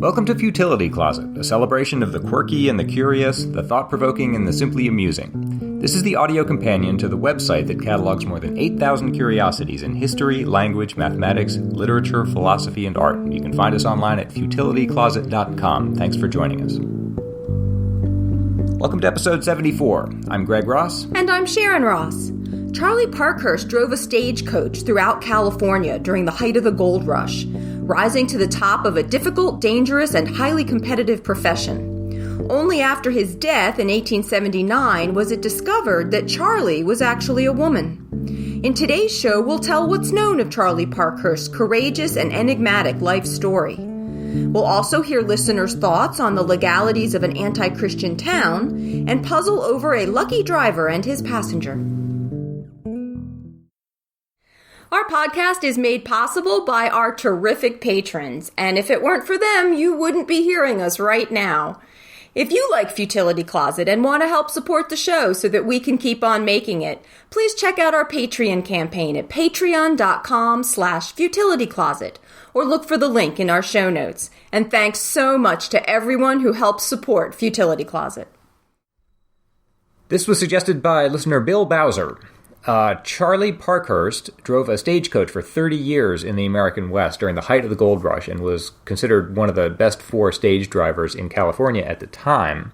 Welcome to Futility Closet, a celebration of the quirky and the curious, the thought-provoking and the simply amusing. This is the audio companion to the website that catalogs more than 8,000 curiosities in history, language, mathematics, literature, philosophy, and art. You can find us online at futilitycloset.com. Thanks for joining us. Welcome to episode 74. I'm Greg Ross. And I'm Sharon Ross. Charlie Parkhurst drove a stagecoach throughout California during the height of the gold rush, rising to the top of a difficult, dangerous, and highly competitive profession. Only after his death in 1879 was it discovered that Charlie was actually a woman. In today's show, we'll tell what's known of Charlie Parkhurst's courageous and enigmatic life story. We'll also hear listeners' thoughts on the legalities of an anti-Christian town and puzzle over a lucky driver and his passenger. Our podcast is made possible by our terrific patrons, and if it weren't for them, you wouldn't be hearing us right now. If you like Futility Closet and want to help support the show so that we can keep on making it, please check out our Patreon campaign at patreon.com/futilitycloset or look for the link in our show notes. And thanks so much to everyone who helps support Futility Closet. This was suggested by listener Bill Bowser. Charlie Parkhurst drove a stagecoach for 30 years in the American West during the height of the gold rush and was considered one of the best 4 stage drivers in California at the time,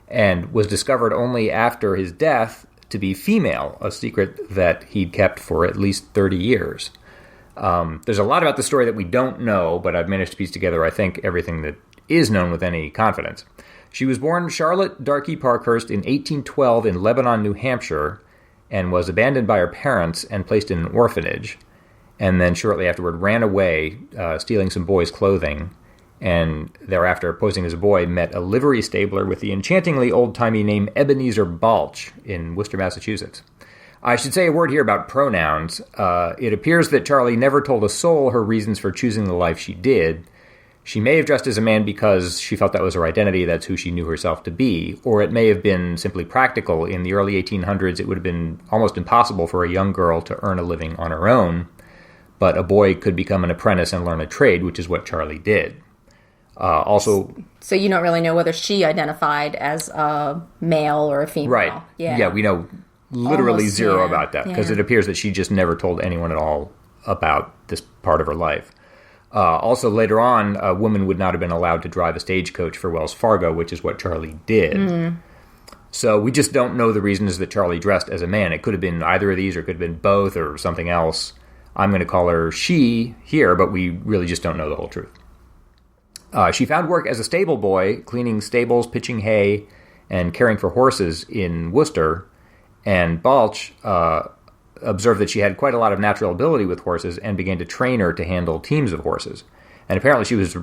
and was discovered only after his death to be female, a secret that he'd kept for at least 30 years. There's a lot about the story that we don't know, but I've managed to piece together, I think, everything that is known with any confidence. She was born Charlotte Darky Parkhurst in 1812 in Lebanon, New Hampshire, and was abandoned by her parents and placed in an orphanage, and then shortly afterward ran away, stealing some boys' clothing, and thereafter, posing as a boy, met a livery stabler with the enchantingly old-timey name Ebenezer Balch in Worcester, Massachusetts. I should say a word here about pronouns. It appears that Charlie never told a soul her reasons for choosing the life she did. She may have dressed as a man because she felt that was her identity, that's who she knew herself to be, or it may have been simply practical. In the early 1800s, it would have been almost impossible for a young girl to earn a living on her own, but a boy could become an apprentice and learn a trade, which is what Charlie did. So you don't really know whether she identified as a male or a female. Right. Yeah, we know literally almost zero about that, because it appears that she just never told anyone at all about this part of her life. Also, later on, a woman would not have been allowed to drive a stagecoach for Wells Fargo, which is what Charlie did. Mm. So we just don't know the reasons that Charlie dressed as a man. It could have been either of these, or it could have been both, or something else. I'm going to call her she here, but we really just don't know the whole truth. She found work as a stable boy, cleaning stables, pitching hay, and caring for horses in Worcester. And Balch observed that she had quite a lot of natural ability with horses and began to train her to handle teams of horses. And apparently she was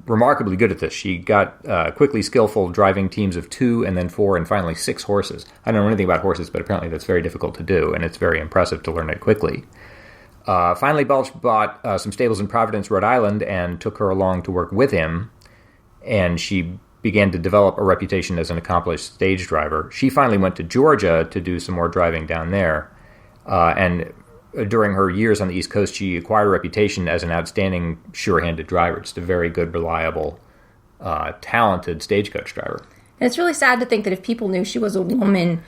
remarkably good at this. She got quickly skillful driving teams of 2 and then 4 and finally 6 horses. I don't know anything about horses, but apparently that's very difficult to do, and it's very impressive to learn it quickly. Finally, Balch bought some stables in Providence, Rhode Island, and took her along to work with him, and she began to develop a reputation as an accomplished stage driver. She finally went to Georgia to do some more driving down there. And during her years on the East Coast, she acquired a reputation as an outstanding, sure-handed driver. Just a very good, reliable, talented stagecoach driver. And it's really sad to think that if people knew she was a woman,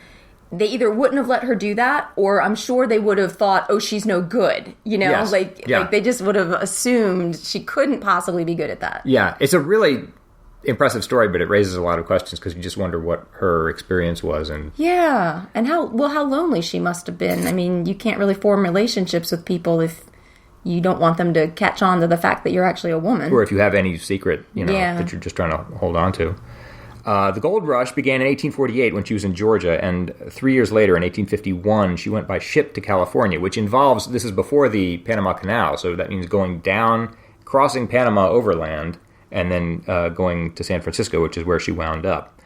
they either wouldn't have let her do that, or I'm sure they would have thought, oh, she's no good. You know, yes. like they just would have assumed she couldn't possibly be good at that. Yeah, it's a really impressive story, but it raises a lot of questions because you just wonder what her experience was. And how lonely she must have been. I mean, you can't really form relationships with people if you don't want them to catch on to the fact that you're actually a woman. Or if you have any secret, that you're just trying to hold on to. The gold rush began in 1848 when she was in Georgia, and 3 years later, in 1851, she went by ship to California, which involves, this is before the Panama Canal, so that means going down, crossing Panama overland, and then going to San Francisco, which is where she wound up.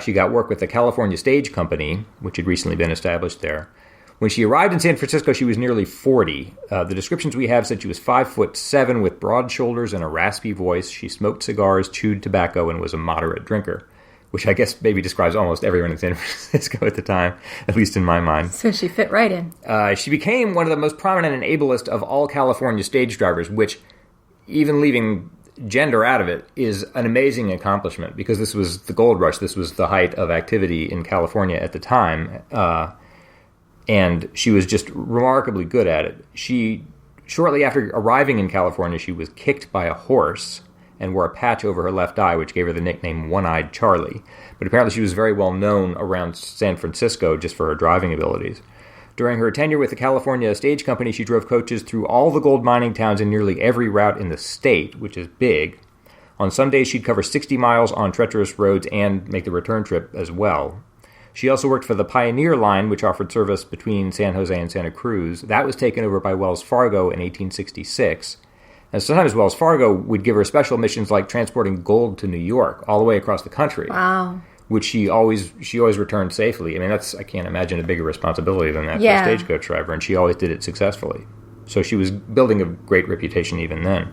She got work with the California Stage Company, which had recently been established there. When she arrived in San Francisco, she was nearly 40. The descriptions we have said she was 5'7" with broad shoulders and a raspy voice. She smoked cigars, chewed tobacco, and was a moderate drinker, which I guess maybe describes almost everyone in San Francisco at the time, at least in my mind. So she fit right in. She became one of the most prominent and ablest of all California stage drivers, which, even leaving gender out of it is an amazing accomplishment because this was the gold rush. This was the height of activity in California at the time. And she was just remarkably good at it. Shortly after arriving in California, she was kicked by a horse and wore a patch over her left eye, which gave her the nickname One-Eyed Charlie. But apparently she was very well known around San Francisco just for her driving abilities. During her tenure with the California Stage Company, she drove coaches through all the gold mining towns in nearly every route in the state, which is big. On some days, she'd cover 60 miles on treacherous roads and make the return trip as well. She also worked for the Pioneer Line, which offered service between San Jose and Santa Cruz. That was taken over by Wells Fargo in 1866. And sometimes Wells Fargo would give her special missions like transporting gold to New York, all the way across the country. Wow. Which she always returned safely. I mean, I can't imagine a bigger responsibility than that for a stagecoach driver, and she always did it successfully. So she was building a great reputation even then.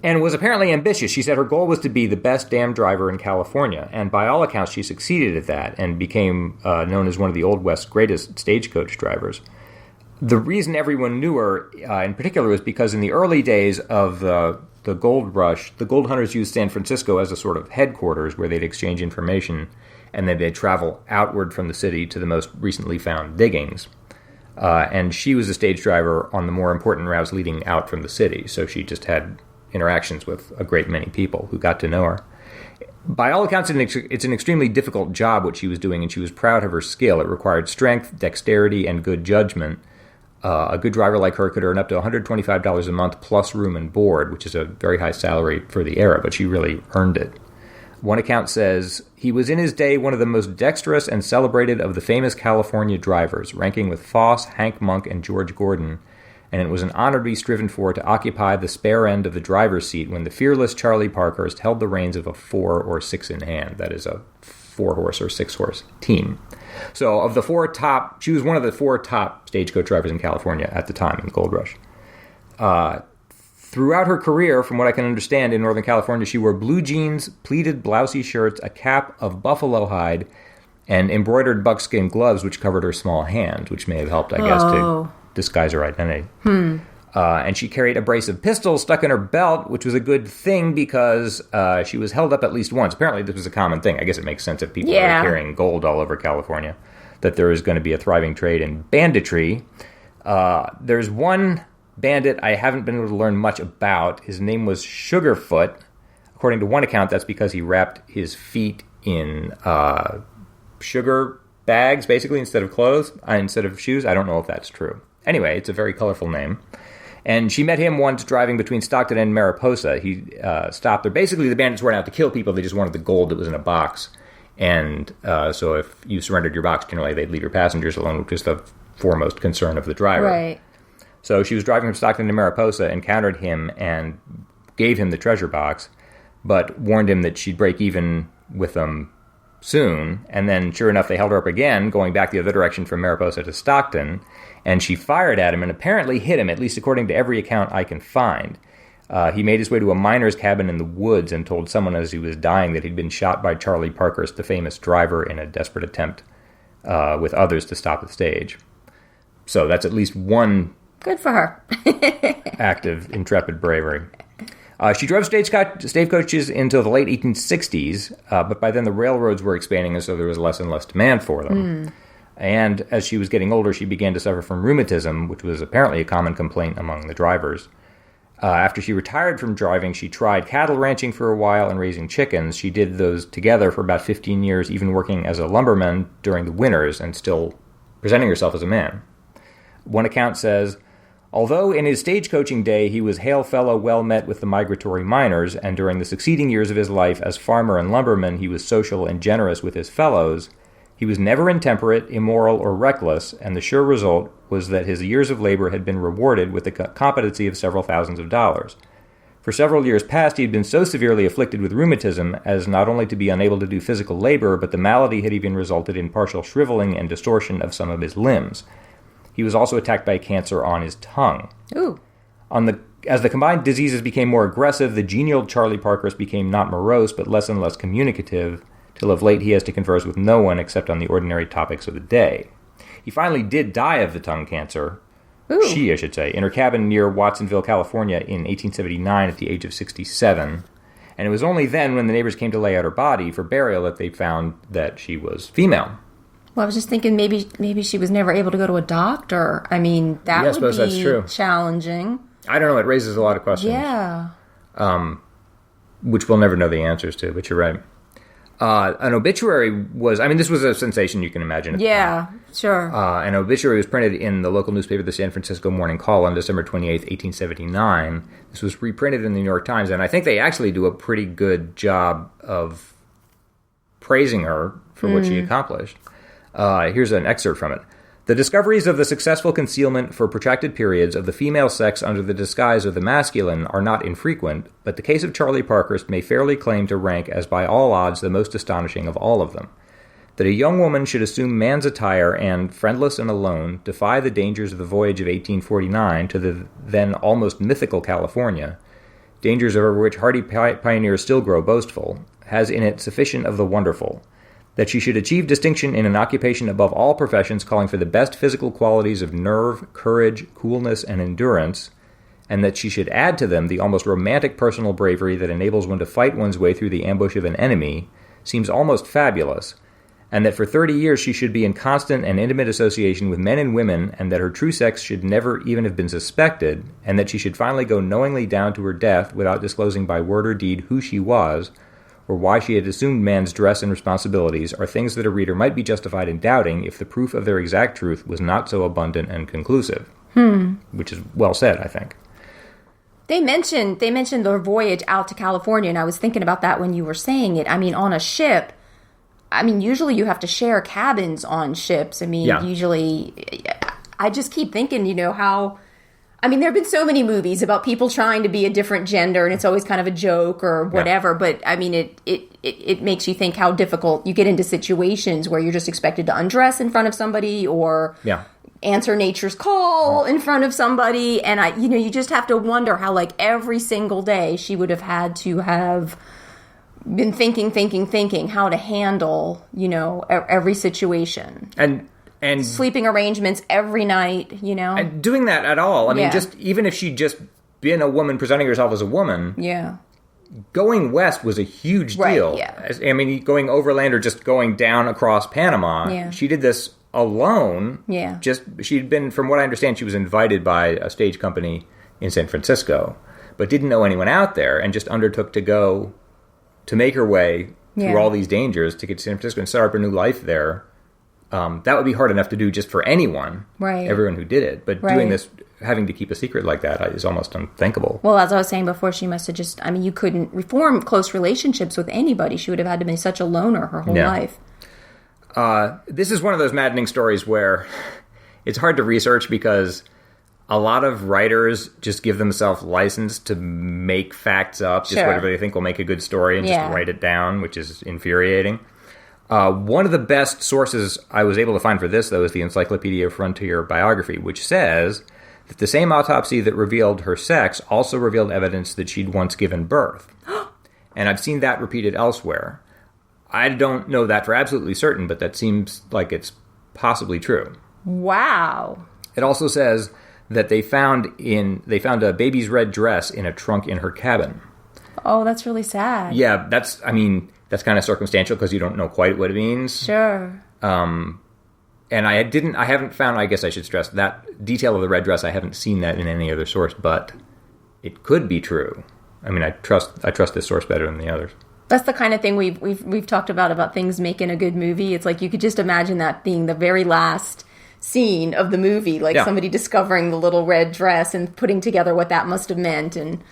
And was apparently ambitious. She said her goal was to be the best dam driver in California, and by all accounts she succeeded at that and became known as one of the Old West's greatest stagecoach drivers. The reason everyone knew her in particular was because in the early days of the gold rush, the gold hunters used San Francisco as a sort of headquarters where they'd exchange information, and then they'd travel outward from the city to the most recently found diggings. And she was a stage driver on the more important routes leading out from the city, so she just had interactions with a great many people who got to know her. By all accounts, it's an extremely difficult job what she was doing, and she was proud of her skill. It required strength, dexterity, and good judgment. A good driver like her could earn up to $125 a month plus room and board, which is a very high salary for the era, but she really earned it. One account says, he was in his day one of the most dexterous and celebrated of the famous California drivers, ranking with Foss, Hank Monk, and George Gordon, and it was an honor to be striven for to occupy the spare end of the driver's seat when the fearless Charlie Parkhurst held the reins of a 4 or 6 in hand, that is a 4-horse or 6-horse team. So of the 4 top, she was one of the 4 top stagecoach drivers in California at the time in the gold rush. Throughout her career, from what I can understand, in Northern California, she wore blue jeans, pleated blousy shirts, a cap of buffalo hide, and embroidered buckskin gloves, which covered her small hands, which may have helped, I guess, to disguise her identity. And she carried a brace of pistols stuck in her belt, which was a good thing because she was held up at least once. Apparently, this was a common thing. I guess it makes sense if people are carrying gold all over California, that there is going to be a thriving trade in banditry. There's one bandit I haven't been able to learn much about. His name was Sugarfoot. According to one account, that's because he wrapped his feet in sugar bags, basically, instead of clothes, instead of shoes. I don't know if that's true. Anyway, it's a very colorful name. And she met him once driving between Stockton and Mariposa. He stopped there. Basically, the bandits weren't out to kill people. They just wanted the gold that was in a box. And so if you surrendered your box, generally they'd leave your passengers alone, which is the foremost concern of the driver. Right. So she was driving from Stockton to Mariposa, encountered him, and gave him the treasure box, but warned him that she'd break even with them soon. And then, sure enough, they held her up again, going back the other direction from Mariposa to Stockton, and she fired at him and apparently hit him, at least according to every account I can find. He made his way to a miner's cabin in the woods and told someone as he was dying that he'd been shot by Charlie Parkhurst, the famous driver, in a desperate attempt with others to stop the stage. So that's at least one... Good for her. act of intrepid bravery. She drove stagecoaches until the late 1860s, but by then the railroads were expanding, and so there was less and less demand for them. And as she was getting older, she began to suffer from rheumatism, which was apparently a common complaint among the drivers. After she retired from driving, she tried cattle ranching for a while and raising chickens. She did those together for about 15 years, even working as a lumberman during the winters and still presenting herself as a man. One account says, although in his stagecoaching day he was hail fellow well met with the migratory miners, and during the succeeding years of his life as farmer and lumberman he was social and generous with his fellows, he was never intemperate, immoral, or reckless, and the sure result was that his years of labor had been rewarded with the competency of several thousands of dollars. For several years past he had been so severely afflicted with rheumatism as not only to be unable to do physical labor, but the malady had even resulted in partial shriveling and distortion of some of his limbs. He was also attacked by cancer on his tongue. Ooh. As the combined diseases became more aggressive, the genial Charlie Parkhurst became not morose, but less and less communicative, till of late he has to converse with no one except on the ordinary topics of the day. He finally did die of the tongue cancer, Ooh. She, I should say, in her cabin near Watsonville, California in 1879 at the age of 67. And it was only then when the neighbors came to lay out her body for burial that they found that she was female. Well, I was just thinking maybe she was never able to go to a doctor. I mean, that would be that's true. Challenging. I don't know. It raises a lot of questions. Yeah. Which we'll never know the answers to, but you're right. An obituary was... I mean, this was a sensation you can imagine. Yeah, sure. An obituary was printed in the local newspaper, the San Francisco Morning Call, on December 28th, 1879. This was reprinted in the New York Times, and I think they actually do a pretty good job of praising her for what she accomplished. Here's an excerpt from it. The discoveries of the successful concealment for protracted periods of the female sex under the disguise of the masculine are not infrequent, but the case of Charlie Parkhurst may fairly claim to rank as by all odds the most astonishing of all of them. That a young woman should assume man's attire and, friendless and alone, defy the dangers of the voyage of 1849 to the then almost mythical California, dangers over which hardy pioneers still grow boastful, has in it sufficient of the wonderful. That she should achieve distinction in an occupation above all professions calling for the best physical qualities of nerve, courage, coolness, and endurance, and that she should add to them the almost romantic personal bravery that enables one to fight one's way through the ambush of an enemy, seems almost fabulous, and that for 30 years she should be in constant and intimate association with men and women, and that her true sex should never even have been suspected, and that she should finally go knowingly down to her death without disclosing by word or deed who she was, or why she had assumed man's dress and responsibilities, are things that a reader might be justified in doubting if the proof of their exact truth was not so abundant and conclusive. Which is well said, I think. They mentioned their voyage out to California, and I was thinking about that when you were saying it. I mean, on a ship, usually you have to share cabins on ships. Usually, I just keep thinking, how... there have been so many movies about people trying to be a different gender, and it's always kind of a joke or whatever. Yeah. But, it makes you think how difficult you get into situations where you're just expected to undress in front of somebody or answer nature's call in front of somebody. And, you just have to wonder how, every single day she would have had to have been thinking how to handle, every situation. And sleeping arrangements every night, And doing that at all. Just even if she'd just been a woman presenting herself as a woman. Yeah. Going west was a huge deal. Yeah. Going overland or just going down across Panama. Yeah. She did this alone. Yeah. She'd been, from what I understand, she was invited by a stage company in San Francisco, but didn't know anyone out there and just undertook to go to make her way through all these dangers to get to San Francisco and start up a new life there. That would be hard enough to do just for anyone, everyone who did it. But doing this, having to keep a secret like that is almost unthinkable. Well, as I was saying before, she must have just, you couldn't form close relationships with anybody. She would have had to be such a loner her whole life. This is one of those maddening stories where it's hard to research because a lot of writers just give themselves license to make facts up, just whatever they think will make a good story, and just write it down, which is infuriating. One of the best sources I was able to find for this, though, is the Encyclopedia Frontier Biography, which says that the same autopsy that revealed her sex also revealed evidence that she'd once given birth. And I've seen that repeated elsewhere. I don't know that for absolutely certain, but that seems like it's possibly true. Wow. It also says that they found a baby's red dress in a trunk in her cabin. Oh, that's really sad. Yeah, that's kind of circumstantial because you don't know quite what it means. Sure. And I haven't found, I guess I should stress, that detail of the red dress. I haven't seen that in any other source, but it could be true. I trust this source better than the others. That's the kind of thing we've talked about things making a good movie. It's like you could just imagine that being the very last scene of the movie, somebody discovering the little red dress and putting together what that must have meant. And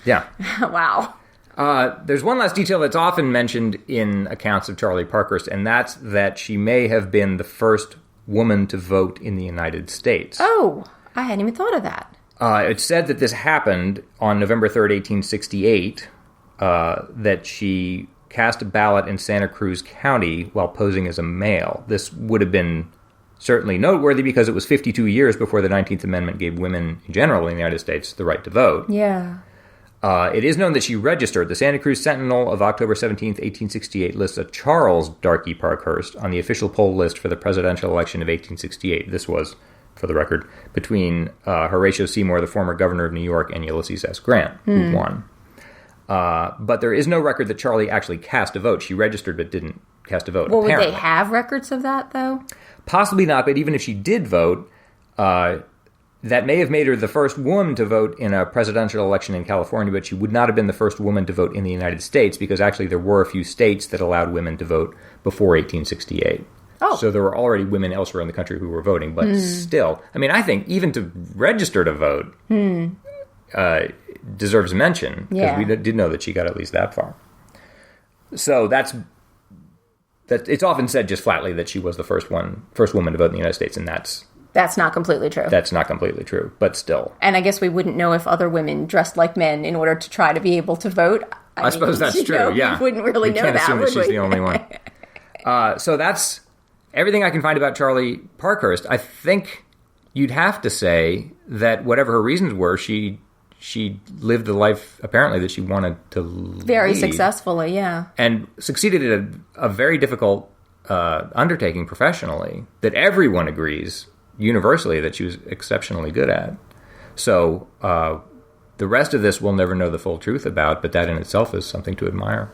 wow. There's one last detail that's often mentioned in accounts of Charlie Parkhurst, and that's that she may have been the first woman to vote in the United States. Oh, I hadn't even thought of that. It's said that this happened on November 3rd, 1868, that she cast a ballot in Santa Cruz County while posing as a male. This would have been certainly noteworthy because it was 52 years before the 19th Amendment gave women in general in the United States the right to vote. Yeah. It is known that she registered. The Santa Cruz Sentinel of October 17th, 1868 lists a Charles Darky Parkhurst on the official poll list for the presidential election of 1868. This was for the record, between Horatio Seymour, the former governor of New York, and Ulysses S. Grant, who won. But there is no record that Charlie actually cast a vote. She registered but didn't cast a vote. Well, apparently. Would they have records of that, though? Possibly not, but even if she did vote, that may have made her the first woman to vote in a presidential election in California, but she would not have been the first woman to vote in the United States, because actually there were a few states that allowed women to vote before 1868. Oh. So there were already women elsewhere in the country who were voting, but still, I mean, I think even to register to vote deserves mention, because we did know that she got at least that far. So that it's often said just flatly that she was the first woman to vote in the United States, and that's not completely true. That's not completely true, but still. And I guess we wouldn't know if other women dressed like men in order to try to be able to vote. I suppose that's true, yeah. We wouldn't really know that, We can't assume that she's the only one. So that's everything I can find about Charlie Parkhurst. I think you'd have to say that whatever her reasons were, she lived the life, apparently, that she wanted to lead. Very successfully, yeah. And succeeded at a very difficult undertaking professionally that everyone agrees universally that she was exceptionally good at. So the rest of this we'll never know the full truth about, but that in itself is something to admire.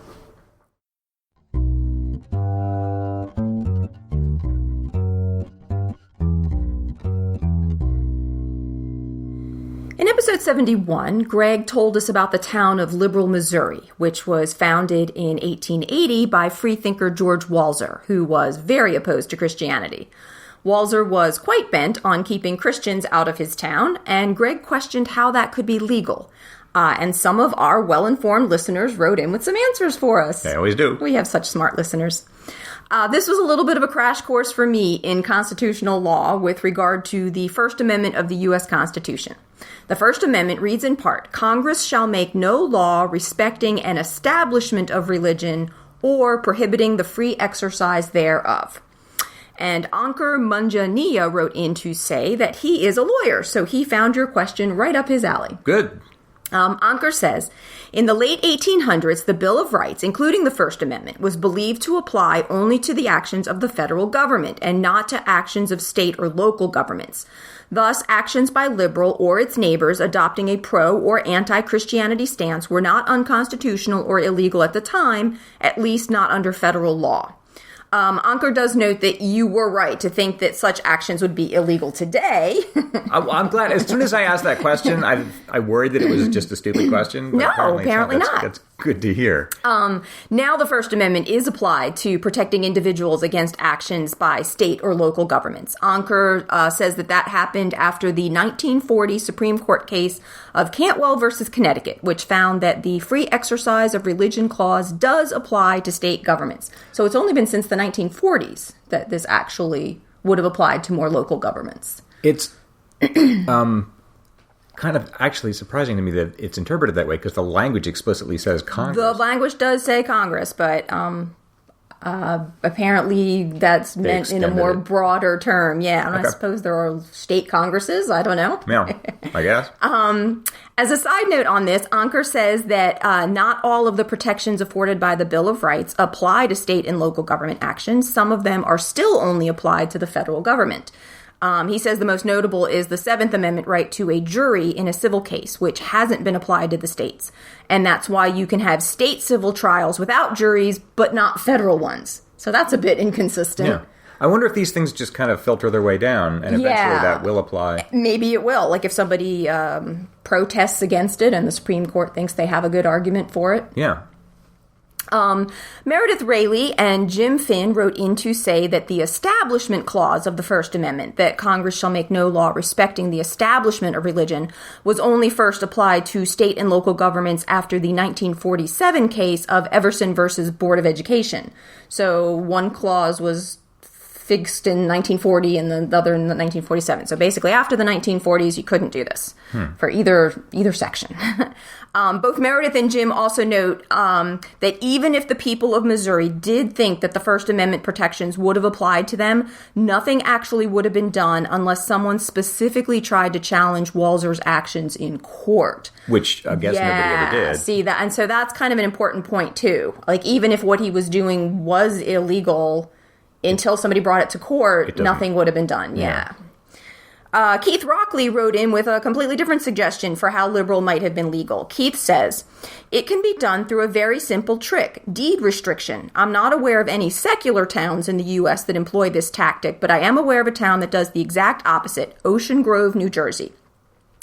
In episode 71, Greg told us about the town of Liberal, Missouri, which was founded in 1880 by freethinker George Walzer, who was very opposed to Christianity. Walzer was quite bent on keeping Christians out of his town, and Greg questioned how that could be legal. And some of our well-informed listeners wrote in with some answers for us. They always do. We have such smart listeners. This was a little bit of a crash course for me in constitutional law with regard to the First Amendment of the U.S. Constitution. The First Amendment reads in part, Congress shall make no law respecting an establishment of religion or prohibiting the free exercise thereof. And Ankur Munjaniya wrote in to say that he is a lawyer, so he found your question right up his alley. Good. Ankur says, in the late 1800s, the Bill of Rights, including the First Amendment, was believed to apply only to the actions of the federal government and not to actions of state or local governments. Thus, actions by liberal or its neighbors adopting a pro- or anti-Christianity stance were not unconstitutional or illegal at the time, at least not under federal law. Ankur does note that you were right to think that such actions would be illegal today. I'm glad. As soon as I asked that question, I worried that it was just a stupid question. But no, apparently not. That's good to hear. Now the First Amendment is applied to protecting individuals against actions by state or local governments. Ankur says that happened after the 1940 Supreme Court case of Cantwell versus Connecticut, which found that the Free Exercise of Religion Clause does apply to state governments. So it's only been since the 1940s that this actually would have applied to more local governments. It's kind of actually surprising to me that it's interpreted that way, because the language explicitly says Congress. The language does say Congress, but apparently that's meant in a more broader term. Yeah, and okay. I suppose there are state congresses. I don't know. Yeah, I guess. As a side note on this, Ankur says that not all of the protections afforded by the Bill of Rights apply to state and local government actions. Some of them are still only applied to the federal government. He says the most notable is the Seventh Amendment right to a jury in a civil case, which hasn't been applied to the states. And that's why you can have state civil trials without juries, but not federal ones. So that's a bit inconsistent. Yeah. I wonder if these things just kind of filter their way down, and eventually that will apply. Maybe it will. Like if somebody protests against it and the Supreme Court thinks they have a good argument for it. Yeah. Meredith Rayleigh and Jim Finn wrote in to say that the Establishment Clause of the First Amendment, that Congress shall make no law respecting the establishment of religion, was only first applied to state and local governments after the 1947 case of Everson versus Board of Education. So one clause was fixed in 1940 and the other in 1947. So basically after the 1940s, you couldn't do this for either section. Both Meredith and Jim also note that even if the people of Missouri did think that the First Amendment protections would have applied to them, nothing actually would have been done unless someone specifically tried to challenge Walzer's actions in court. Which I guess nobody ever did. See that, and so that's kind of an important point too. Like even if what he was doing was illegal, until somebody brought it to court, nothing would have been done. Yeah. Keith Rockley wrote in with a completely different suggestion for how liberal might have been legal. Keith says, it can be done through a very simple trick, deed restriction. I'm not aware of any secular towns in the U.S. that employ this tactic, but I am aware of a town that does the exact opposite, Ocean Grove, New Jersey.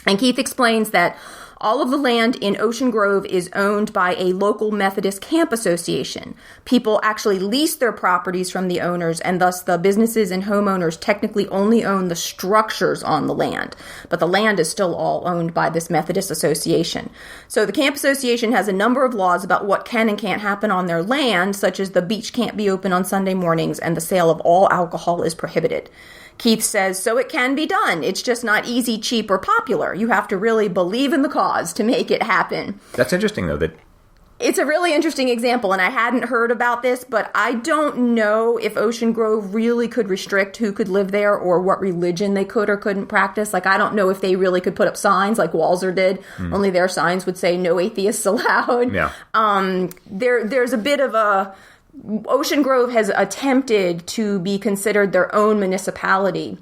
And Keith explains that all of the land in Ocean Grove is owned by a local Methodist camp association. People actually lease their properties from the owners, and thus the businesses and homeowners technically only own the structures on the land. But the land is still all owned by this Methodist association. So the camp association has a number of laws about what can and can't happen on their land, such as the beach can't be open on Sunday mornings and the sale of all alcohol is prohibited. Keith says, so it can be done. It's just not easy, cheap, or popular. You have to really believe in the cause to make it happen. That's interesting, though. It's a really interesting example, and I hadn't heard about this, but I don't know if Ocean Grove really could restrict who could live there or what religion they could or couldn't practice. Like, I don't know if they really could put up signs like Walser did, only their signs would say no atheists allowed. Yeah. There's a bit of a... Ocean Grove has attempted to be considered their own municipality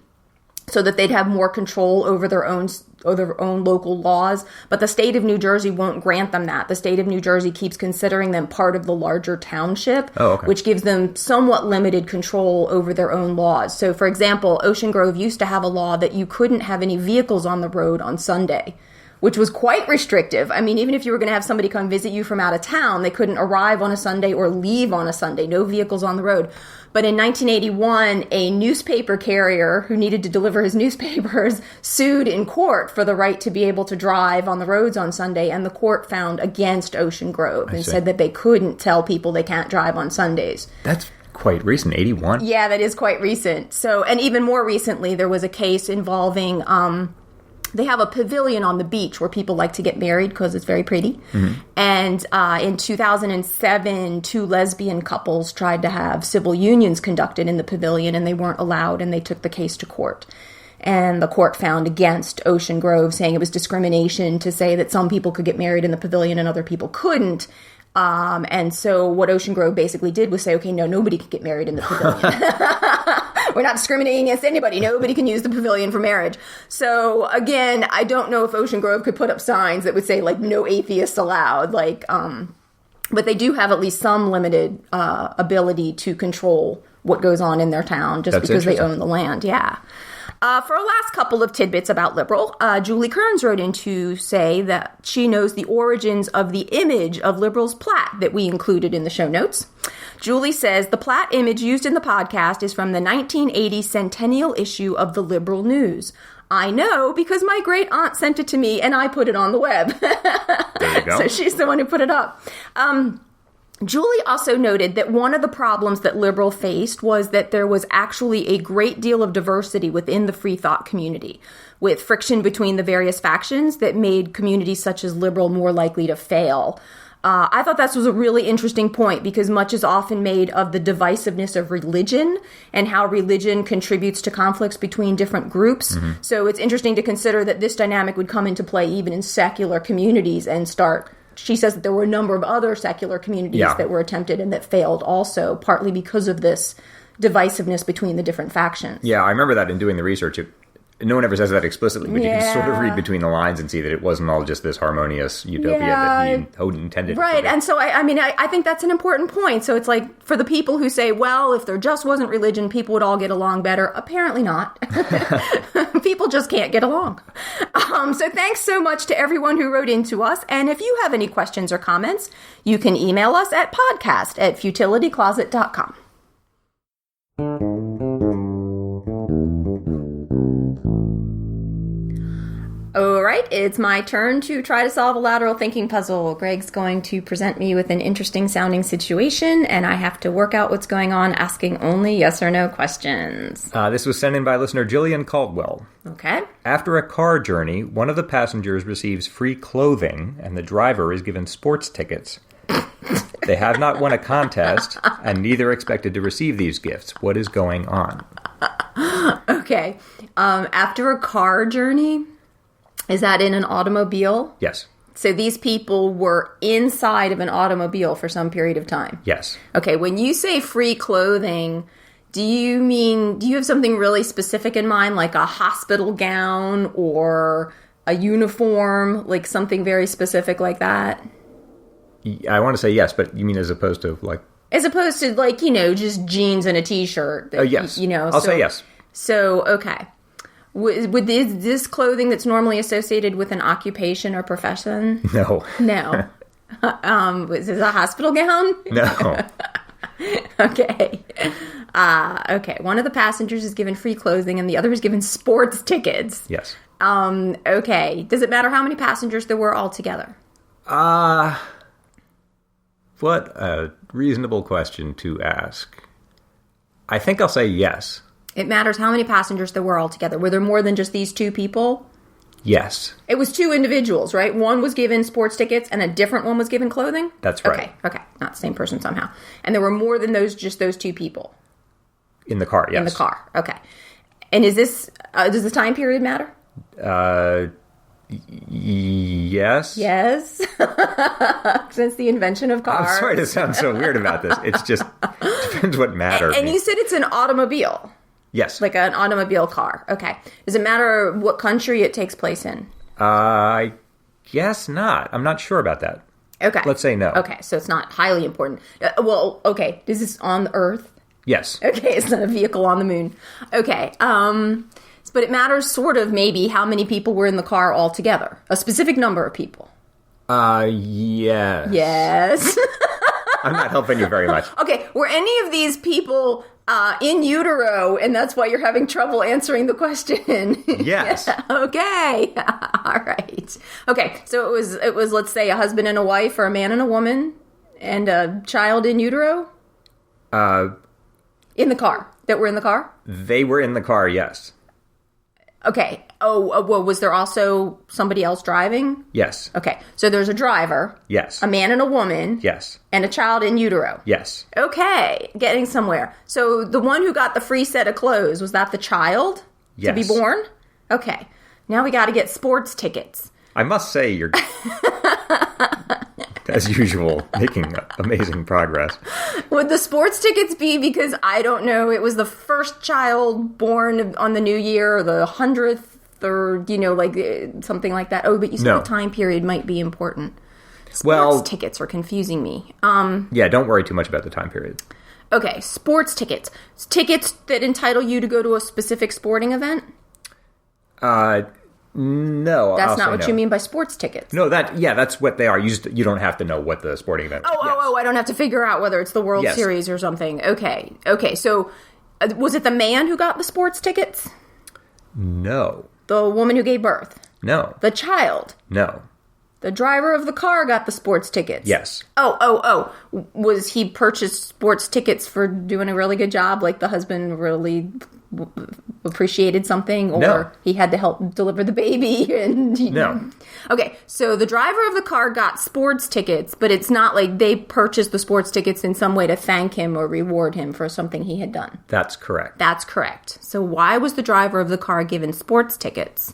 so that they'd have more control over their own local laws, but the state of New Jersey won't grant them that. The state of New Jersey keeps considering them part of the larger township, which gives them somewhat limited control over their own laws. So, for example, Ocean Grove used to have a law that you couldn't have any vehicles on the road on Sunday, which was quite restrictive. I mean, even if you were going to have somebody come visit you from out of town, they couldn't arrive on a Sunday or leave on a Sunday. No vehicles on the road. But in 1981, a newspaper carrier who needed to deliver his newspapers sued in court for the right to be able to drive on the roads on Sunday, and the court found against Ocean Grove and said that they couldn't tell people they can't drive on Sundays. That's quite recent, 81. Yeah, that is quite recent. So, and even more recently, there was a case involving... They have a pavilion on the beach where people like to get married because it's very pretty. Mm-hmm. And in 2007, 2 lesbian couples tried to have civil unions conducted in the pavilion, and they weren't allowed, and they took the case to court. And the court found against Ocean Grove, saying it was discrimination to say that some people could get married in the pavilion and other people couldn't. And so what Ocean Grove basically did was say, okay, no, nobody can get married in the pavilion. We're not discriminating against anybody. Nobody can use the pavilion for marriage. So again, I don't know if Ocean Grove could put up signs that would say like no atheists allowed. Like, but they do have at least some limited ability to control what goes on in their town just because they own the land. Yeah. For a last couple of tidbits about liberal, Julie Kearns wrote in to say that she knows the origins of the image of liberal's plat that we included in the show notes. Julie says the plat image used in the podcast is from the 1980 centennial issue of the Liberal News. I know because my great aunt sent it to me and I put it on the web. There you go. So she's the one who put it up. Julie also noted that one of the problems that Liberal faced was that there was actually a great deal of diversity within the free thought community, with friction between the various factions that made communities such as Liberal more likely to fail. I thought this was a really interesting point because much is often made of the divisiveness of religion and how religion contributes to conflicts between different groups. Mm-hmm. So it's interesting to consider that this dynamic would come into play even in secular communities and start... She says that there were a number of other secular communities that were attempted and that failed also, partly because of this divisiveness between the different factions. Yeah, I remember that in doing the research. No one ever says that explicitly, but you can sort of read between the lines and see that it wasn't all just this harmonious utopia that he intended. Right, and so I think that's an important point. So it's like, for the people who say, well, if there just wasn't religion, people would all get along better. Apparently not. People just can't get along. So thanks so much to everyone who wrote into us. And if you have any questions or comments, you can email us at podcast@futilitycloset.com. All right, it's my turn to try to solve a lateral thinking puzzle. Greg's going to present me with an interesting sounding situation, and I have to work out what's going on, asking only yes or no questions. This was sent in by listener Jillian Caldwell. Okay. After a car journey, one of the passengers receives free clothing, and the driver is given sports tickets. They have not won a contest, and neither expected to receive these gifts. What is going on? Okay. After a car journey... Is that in an automobile? Yes. So these people were inside of an automobile for some period of time? Yes. Okay, when you say free clothing, Do you have something really specific in mind, like a hospital gown or a uniform, like something very specific like that? I want to say yes, but you mean as opposed to like... As opposed to like, just jeans and a t-shirt. Yes. I'll say yes. So, okay. Would this clothing that's normally associated with an occupation or profession? No. No. Was this a hospital gown? No. Okay. Okay. One of the passengers is given free clothing and the other is given sports tickets. Yes. Okay. Does it matter how many passengers there were altogether? What a reasonable question to ask. I think I'll say yes. It matters how many passengers there were altogether. Were there more than just these two people? Yes. It was two individuals, right? One was given sports tickets and a different one was given clothing? That's right. Okay. Not the same person somehow. And there were more than just those two people? In the car, yes. In the car, okay. And is this, does the time period matter? Yes. Yes. Since the invention of cars. I'm sorry to sound so weird about this. It's just, depends what matter. And you said it's an automobile. Yes. Like an automobile car. Okay. Does it matter what country it takes place in? I guess not. I'm not sure about that. Okay. Let's say no. Okay, so it's not highly important. Well, okay. Is this on the Earth? Yes. Okay, it's not a vehicle on the moon. Okay. But it matters sort of maybe how many people were in the car altogether. A specific number of people. Yes. Yes. I'm not helping you very much. Okay, were any of these people in utero, and that's why you're having trouble answering the question? Yes. Okay. All right. Okay, so it was, let's say, a husband and a wife, or a man and a woman, and a child in utero? In the car. That were in the car? They were in the car, yes. Okay. Well, was there also somebody else driving? Yes. Okay. So there's a driver. Yes. A man and a woman. Yes. And a child in utero. Yes. Okay. Getting somewhere. So the one who got the free set of clothes, was that the child? Yes. To be born? Okay. Now we got to get sports tickets. I must say, you're, as usual, making amazing progress. Would the sports tickets be because, I don't know, it was the first child born on the new year, or the 100th, or, like something like that? Oh, but you said the time period might be important. Sports tickets are confusing me. Yeah, don't worry too much about the time period. Okay, sports tickets. Tickets that entitle you to go to a specific sporting event? No. That's not what you mean by sports tickets. No, that's what they are. You don't have to know what the sporting event is. Oh, I don't have to figure out whether it's the World Series or something. Okay, so was it the man who got the sports tickets? No. The woman who gave birth? No. The child? No. The driver of the car got the sports tickets? Yes. Oh. Was he purchased sports tickets for doing a really good job? Like the husband really appreciated something? Or he had to help deliver the baby? No. Okay, so the driver of the car got sports tickets, but it's not like they purchased the sports tickets in some way to thank him or reward him for something he had done. That's correct. That's correct. So why was the driver of the car given sports tickets?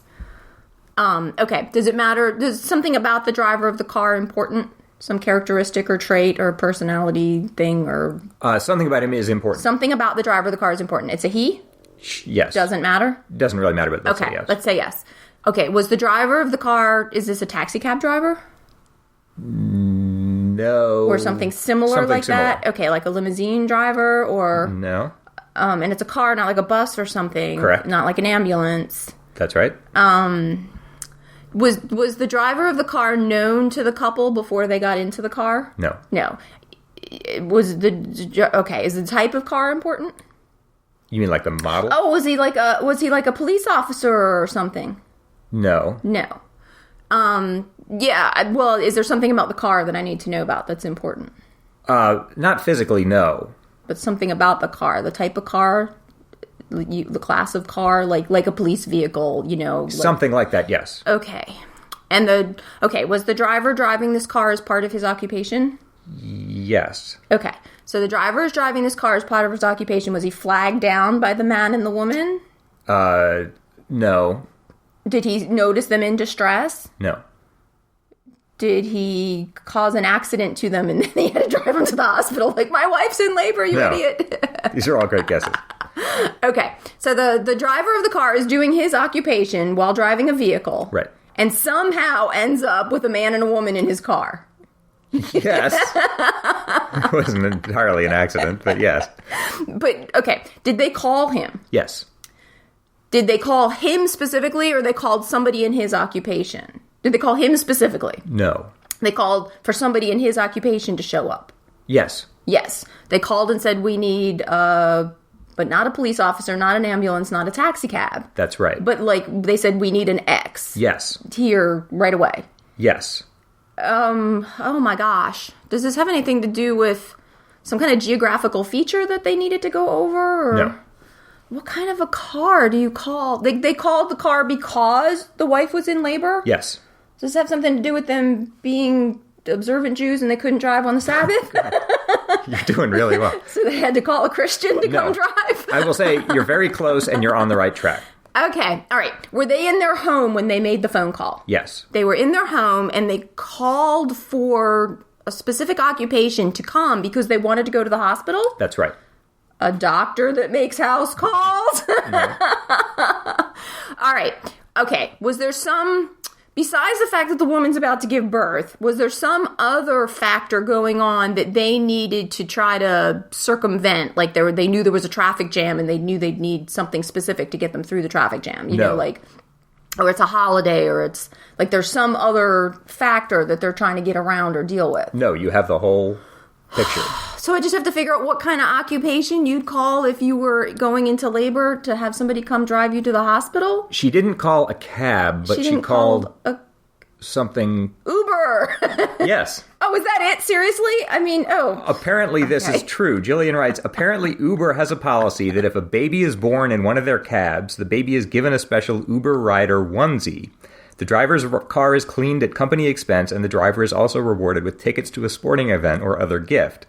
Okay, does it matter? Does something about the driver of the car important? Some characteristic or trait or personality thing or... something about him is important. Something about the driver of the car is important. It's a he? Yes. Doesn't matter? Doesn't really matter, but let's say yes. Let's say yes. Okay, was the driver of the car, is this a taxi cab driver? No. Or something similar that? Okay, like a limousine driver or... No. And it's a car, not like a bus or something. Correct. Not like an ambulance. That's right. Was the driver of the car known to the couple before they got into the car? No. No. Is the type of car important? You mean like the model? Oh, was he like a police officer or something? No. No. Yeah, well, is there something about the car that I need to know about that's important? Not physically, no. But something about the car, the type of car, the class of car, like a police vehicle, Something like that, yes. Okay. And was the driver driving this car as part of his occupation? Yes. Okay. So the driver is driving this car as part of his occupation. Was he flagged down by the man and the woman? No. Did he notice them in distress? No. did he cause an accident to them and then they had to drive them to the hospital? Like, my wife's in labor, you idiot. These are all great guesses. Okay, so the driver of the car is doing his occupation while driving a vehicle. Right. And somehow ends up with a man and a woman in his car. Yes. It wasn't entirely an accident, but yes. But, okay, did they call him? Yes. Did they call him specifically, or they called somebody in his occupation? Did they call him specifically? No. They called for somebody in his occupation to show up? Yes. Yes. They called and said, we need, but not a police officer, not an ambulance, not a taxi cab. That's right. But, like, they said, we need an X. Yes. Here, right away. Yes. Oh my gosh. Does this have anything to do with some kind of geographical feature that they needed to go over? Or no. What kind of a car do you call? They called the car because the wife was in labor? Yes. Does this have something to do with them being observant Jews and they couldn't drive on the Sabbath? You're doing really well. So they had to call a Christian to come drive? I will say you're very close and you're on the right track. Okay, all right. Were they in their home when they made the phone call? Yes. They were in their home and they called for a specific occupation to come because they wanted to go to the hospital? That's right. A doctor that makes house calls? No. All right. Okay. Was there some, besides the fact that the woman's about to give birth, was there some other factor going on that they needed to try to circumvent? Like they knew there was a traffic jam and they knew they'd need something specific to get them through the traffic jam. You know, like, or it's a holiday, or it's like there's some other factor that they're trying to get around or deal with. No, you have the whole picture. So I just have to figure out what kind of occupation you'd call if you were going into labor to have somebody come drive you to the hospital? She didn't call a cab, but she called something... Uber! Yes. Oh, is that it? Seriously? I mean, Apparently this is true. Jillian writes, apparently Uber has a policy that if a baby is born in one of their cabs, the baby is given a special Uber rider onesie. The driver's car is cleaned at company expense, and the driver is also rewarded with tickets to a sporting event or other gift.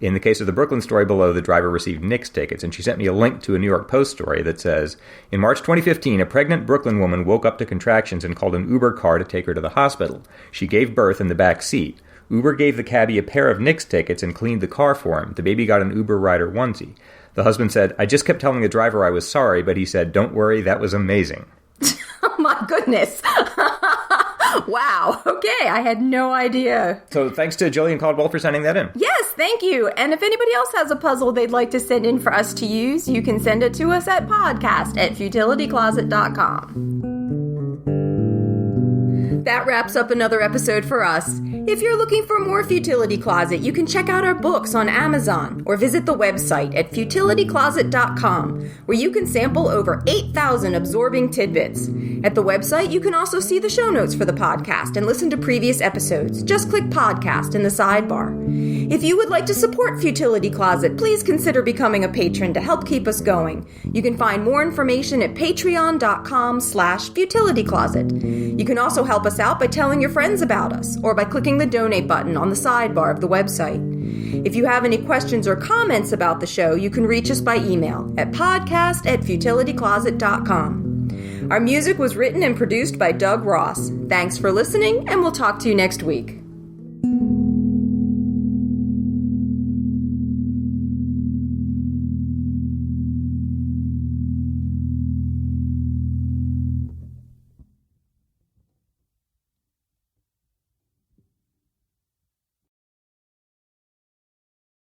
In the case of the Brooklyn story below, the driver received Knicks tickets, and she sent me a link to a New York Post story that says, in March 2015, a pregnant Brooklyn woman woke up to contractions and called an Uber car to take her to the hospital. She gave birth in the back seat. Uber gave the cabbie a pair of Knicks tickets and cleaned the car for him. The baby got an Uber rider onesie. The husband said, I just kept telling the driver I was sorry, but he said, don't worry, that was amazing. Oh my goodness. Wow. Okay, I had no idea. So thanks to Jillian Caldwell for sending that in. Yes, thank you. And if anybody else has a puzzle they'd like to send in for us to use, you can send it to us at podcast@futilitycloset.com. That wraps up another episode for us. If you're looking for more Futility Closet, you can check out our books on Amazon or visit the website at futilitycloset.com, where you can sample over 8,000 absorbing tidbits. At the website, you can also see the show notes for the podcast and listen to previous episodes. Just click podcast in the sidebar. If you would like to support Futility Closet, please consider becoming a patron to help keep us going. You can find more information at patreon.com/futilitycloset. You can also help us out by telling your friends about us or by clicking the donate button on the sidebar of the website. If you have any questions or comments about the show, you can reach us by email at podcast@futilitycloset.com. Our music was written and produced by Doug Ross. Thanks for listening, and we'll talk to you next week.